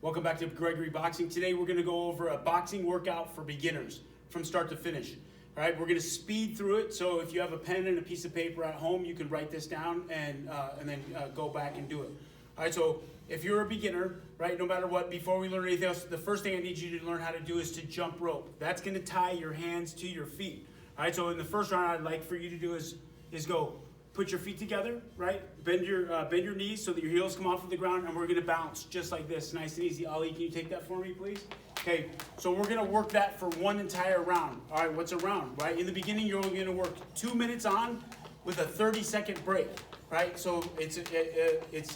Welcome back to Gregory Boxing. Today we're going to go over a boxing workout for beginners from start to finish. All right, we're going to speed through it, so if you have a pen and a piece of paper at home, you can write this down and then go back and do it. All right, so if you're a beginner, right, no matter what, before we learn anything else, the first thing I need you to learn how to do is to jump rope. That's going to tie your hands to your feet. All right, so in the first round, I'd like for you to do is go. Put your feet together, right? Bend your knees so that your heels come off of the ground, and we're gonna bounce just like this, nice and easy. Ali, can you take that for me, please? Okay, so we're gonna work that for one entire round. All right, what's a round, right? In the beginning, you're only gonna work 2 minutes on with a 30-second break, right? So it's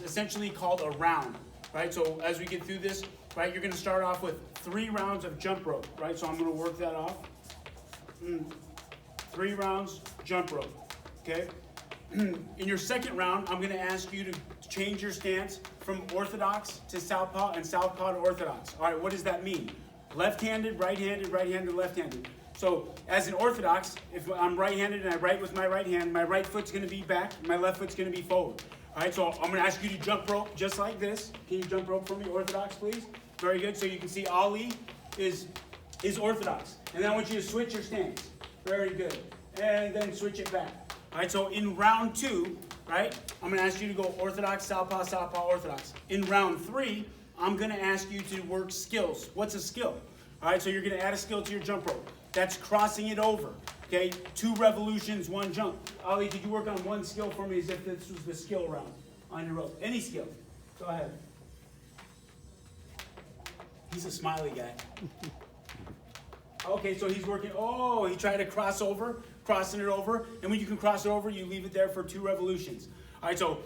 essentially called a round, right? So as we get through this, right, you're gonna start off with 3 rounds of jump rope, right? So I'm gonna work that off. 3 rounds, jump rope, okay? In your second round, I'm going to ask you to change your stance from orthodox to southpaw and southpaw to orthodox. All right, what does that mean? Left-handed, right-handed, right-handed, left-handed. So as an orthodox, if I'm right-handed and I write with my right hand, my right foot's going to be back, my left foot's going to be forward. All right, so I'm going to ask you to jump rope just like this. Can you jump rope for me, orthodox, please? Very good. So you can see Ali is orthodox. And then I want you to switch your stance. Very good. And then switch it back. All right, so in round 2, right, I'm going to ask you to go orthodox, southpaw, southpaw, orthodox. In round 3, I'm going to ask you to work skills. What's a skill? All right, so you're going to add a skill to your jump rope. That's crossing it over, okay? 2 revolutions, 1 jump. Ali, did you work on one skill for me as if this was the skill round on your rope? Any skill. Go ahead. He's a smiley guy. Okay, so he's working, he tried to cross over, crossing it over, and when you can cross it over, you leave it there for 2 revolutions. All right, so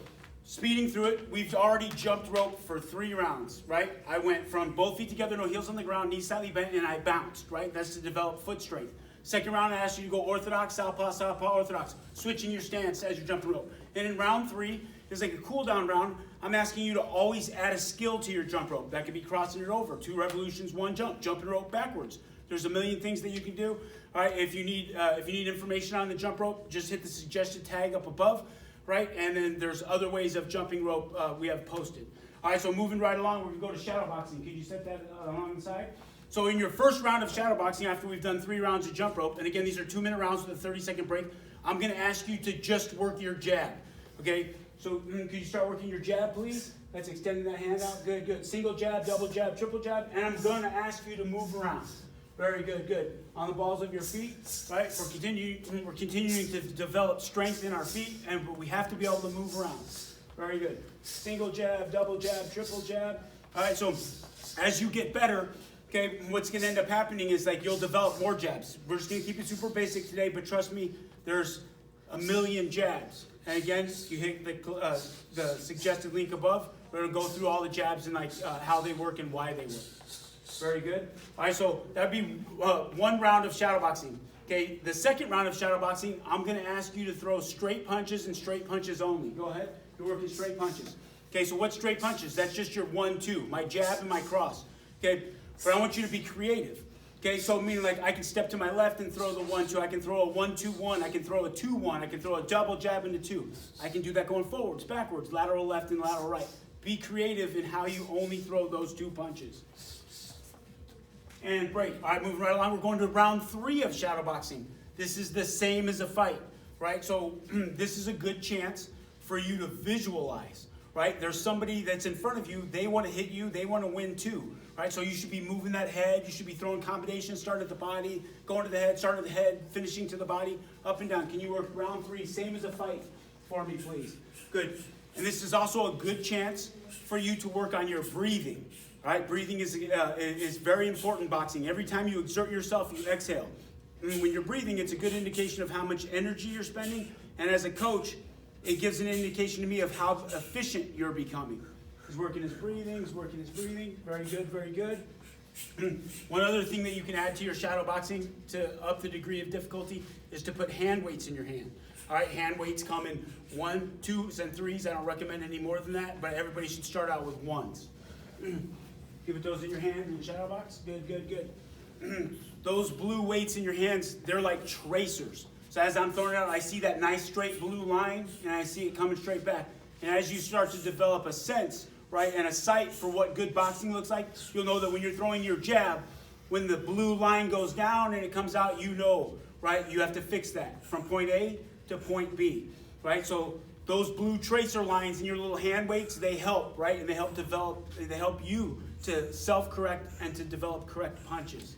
speeding through it, we've already jumped rope for 3 rounds, right? I went from both feet together, no heels on the ground, knees slightly bent, and I bounced, right? That's to develop foot strength. Second round, I asked you to go orthodox, southpaw, southpaw, orthodox, switching your stance as you're jumping rope. And in round 3, it's like a cool down round. I'm asking you to always add a skill to your jump rope. That could be crossing it over, 2 revolutions, 1 jump, jumping rope backwards. There's a million things that you can do. All right, if you need information on the jump rope, just hit the suggested tag up above, right? And then there's other ways of jumping rope we have posted. All right, so moving right along, we're gonna go to shadowboxing. Could you set that along the side? So in your first round of shadowboxing, after we've done 3 rounds of jump rope, and again, these are 2-minute rounds with a 30-second break, I'm gonna ask you to just work your jab, okay? So could you start working your jab, please? That's extending that hand out, good, good. Single jab, double jab, triple jab, and I'm gonna ask you to move around. Very good, good. On the balls of your feet, right? We're continuing to develop strength in our feet, but we have to be able to move around. Very good. Single jab, double jab, triple jab. All right, so as you get better, okay, what's going to end up happening is like you'll develop more jabs. We're just going to keep it super basic today, but trust me, there's a million jabs. And again, you hit the suggested link above. We're going to go through all the jabs and like how they work and why they work. Very good. All right, so that'd be 1 round of shadowboxing. Okay, the second round of shadowboxing, I'm going to ask you to throw straight punches and straight punches only. Go ahead. You're working straight punches. Okay, so what's straight punches? That's just your 1-2, my jab and my cross. Okay, but I want you to be creative. Okay, so meaning like I can step to my left and throw the 1-2. I can throw a 1-2-1. I can throw a 2-1. I can throw a double jab into 2. I can do that going forwards, backwards, lateral left and lateral right. Be creative in how you only throw those 2 punches. And break. All right, moving right along, we're going to round 3 of shadowboxing. This is the same as a fight, right? So this is a good chance for you to visualize, right? There's somebody that's in front of you. They want to hit you. They want to win too, right? So you should be moving that head. You should be throwing combinations, starting at the body, going to the head, starting at the head, finishing to the body, up and down. Can you work round 3, same as a fight for me, please? Good. And this is also a good chance for you to work on your breathing. All right, breathing is very important in boxing. Every time you exert yourself, you exhale. And when you're breathing, it's a good indication of how much energy you're spending. And as a coach, it gives an indication to me of how efficient you're becoming. He's working his breathing, he's working his breathing. Very good, very good. One other thing that you can add to your shadow boxing to up the degree of difficulty is to put hand weights in your hand. All right, hand weights come in 1, 2s, and 3s. I don't recommend any more than that, but everybody should start out with 1s. You put those in your hand in the shadow box. Good, good, good. Those blue weights in your hands, they're like tracers. So as I'm throwing it out, I see that nice straight blue line, and I see it coming straight back. And as you start to develop a sense right, and a sight for what good boxing looks like, you'll know that when you're throwing your jab, when the blue line goes down and it comes out, you know, right, you have to fix that from point A to point B, right? So those blue tracer lines in your little hand weights, they help, right? And they help you to self-correct and to develop correct punches.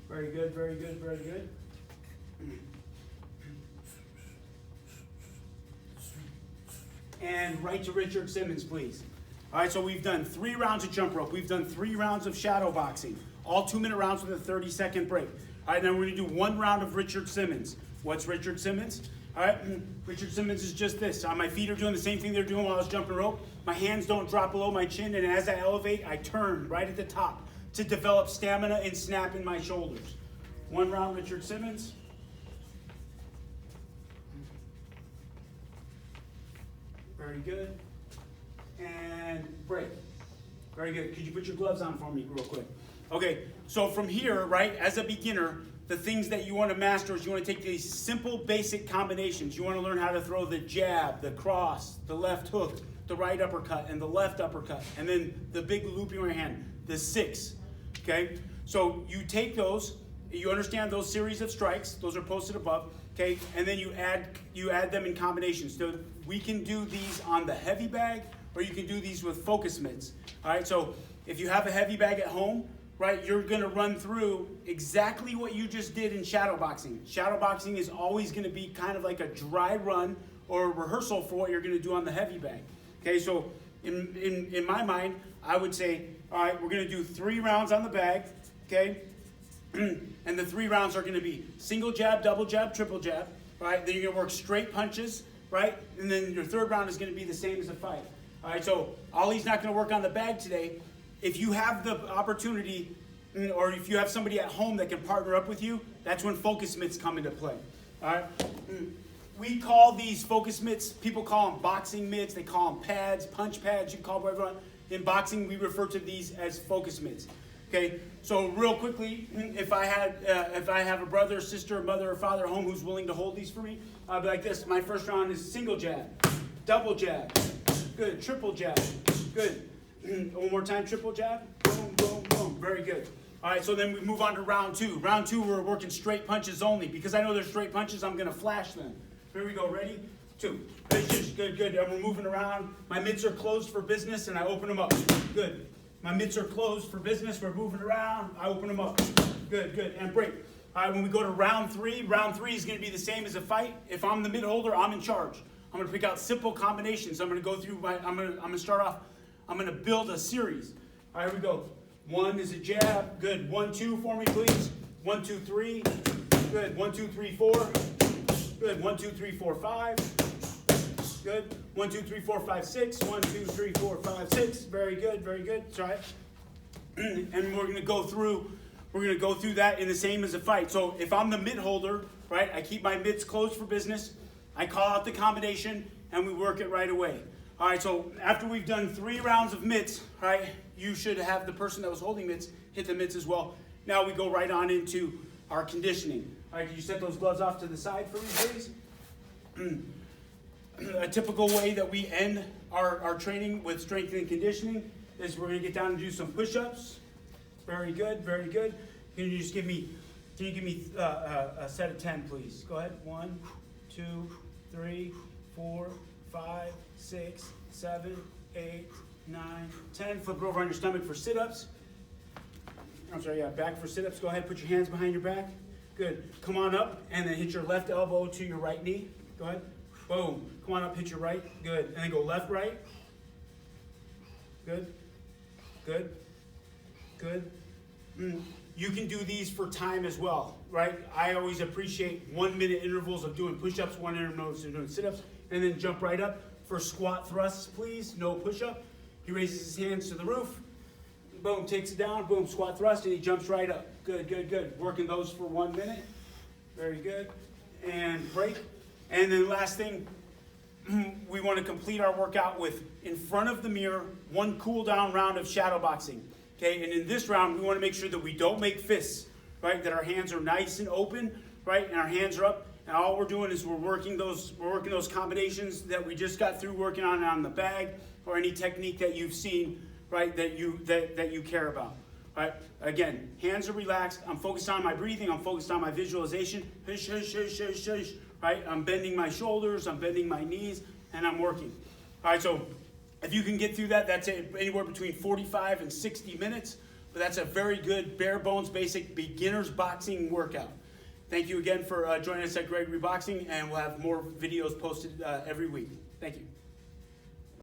Very good, very good, very good. And right to Richard Simmons, please. All right, so we've done 3 rounds of jump rope. We've done 3 rounds of shadow boxing. All 2-minute rounds with a 30-second break. All right, now we're gonna do 1 round of Richard Simmons. What's Richard Simmons? All right, Richard Simmons is just this. My feet are doing the same thing they're doing while I was jumping rope. My hands don't drop below my chin, and as I elevate, I turn right at the top to develop stamina and snap in my shoulders. 1 round, Richard Simmons. Very good. And break. Very good. Could you put your gloves on for me real quick? Okay, so from here, right, as a beginner, the things that you want to master is you want to take these simple, basic combinations. You want to learn how to throw the jab, the cross, the left hook, the right uppercut, and the left uppercut, and then the big loop in your hand, the 6, okay? So you take those, you understand those series of strikes, those are posted above, okay? And then you add them in combinations. So we can do these on the heavy bag, or you can do these with focus mitts, all right? So if you have a heavy bag at home, right, you're gonna run through exactly what you just did in shadowboxing. Shadowboxing is always gonna be kind of like a dry run or a rehearsal for what you're gonna do on the heavy bag. Okay, so in my mind, I would say, all right, we're gonna do 3 rounds on the bag, okay? And the 3 rounds are gonna be single jab, double jab, triple jab, right? Then you're gonna work straight punches, right? And then your 3rd round is gonna be the same as a fight. All right, so Ollie's not gonna work on the bag today. If you have the opportunity, or if you have somebody at home that can partner up with you, that's when focus mitts come into play. All right. We call these focus mitts, people call them boxing mitts, they call them pads, punch pads, you can call them whatever you want. In boxing, we refer to these as focus mitts. Okay, so real quickly, if I have a brother, sister, mother, or father at home who's willing to hold these for me, I'll be like this. My first round is single jab, double jab, good, triple jab, good. One more time, triple jab, boom, boom, boom, very good. All right, so then we move on to round 2. Round 2, we're working straight punches only. Because I know they're straight punches, I'm gonna flash them. Here we go, ready? 2, good, good, and we're moving around. My mitts are closed for business and I open them up, good. My mitts are closed for business, we're moving around, I open them up, good, good, and break. All right, when we go to round 3 is gonna be the same as a fight. If I'm the mid holder, I'm in charge. I'm gonna pick out simple combinations. I'm gonna go through I'm gonna start off, I'm gonna build a series. All right, here we go. 1 is a jab, good. 1, 2 for me, please. 1, 2, 3, good. 1, 2, 3, 4, good. 1, 2, 3, 4, 5, good. 1, 2, 3, 4, 5, 6. 1, 2, 3, 4, 5, 6. Very good, very good. Try it. And we're gonna go through that in the same as a fight. So if I'm the mid holder, right, I keep my mitts closed for business. I call out the combination and we work it right away. All right, so after we've done 3 rounds of mitts, right, you should have the person that was holding mitts hit the mitts as well. Now we go right on into our conditioning. All right, can you set those gloves off to the side for me, please? A typical way that we end our training with strength and conditioning is we're gonna get down and do some push-ups. Very good, very good. Can you give me a set of 10, please? Go ahead. 1, 2, 3, 4, 5, 6, 7, 8, 9, 10. Flip it over on your stomach for sit-ups. I'm sorry, yeah, back for sit-ups. Go ahead, put your hands behind your back. Good. Come on up and then hit your left elbow to your right knee. Go ahead. Boom. Come on up, hit your right. Good. And then go left, right. Good. Good. Good. You can do these for time as well, right? I always appreciate 1-minute intervals of doing push-ups, 1 minute intervals of doing sit-ups, and then jump right up. For squat thrusts, please, no push-up. He raises his hands to the roof, boom, takes it down, boom, squat thrust, and he jumps right up. Good, good, good. Working those for 1 minute. Very good. And break. And then last thing, we want to complete our workout with, in front of the mirror, 1 cool down round of shadow boxing. Okay, and in this round, we want to make sure that we don't make fists, right? That our hands are nice and open, right? And our hands are up. And all we're doing is we're working those combinations that we just got through working on the bag or any technique that you've seen, right, that you care about. Right? Again, hands are relaxed. I'm focused on my breathing. I'm focused on my visualization. Hush, hush, hush, hush, hush. Right? I'm bending my shoulders. I'm bending my knees, and I'm working. All right. So if you can get through that, that's anywhere between 45 and 60 minutes. But that's a very good bare bones, basic beginner's boxing workout. Thank you again for joining us at Gregory Boxing, and we'll have more videos posted every week. Thank you.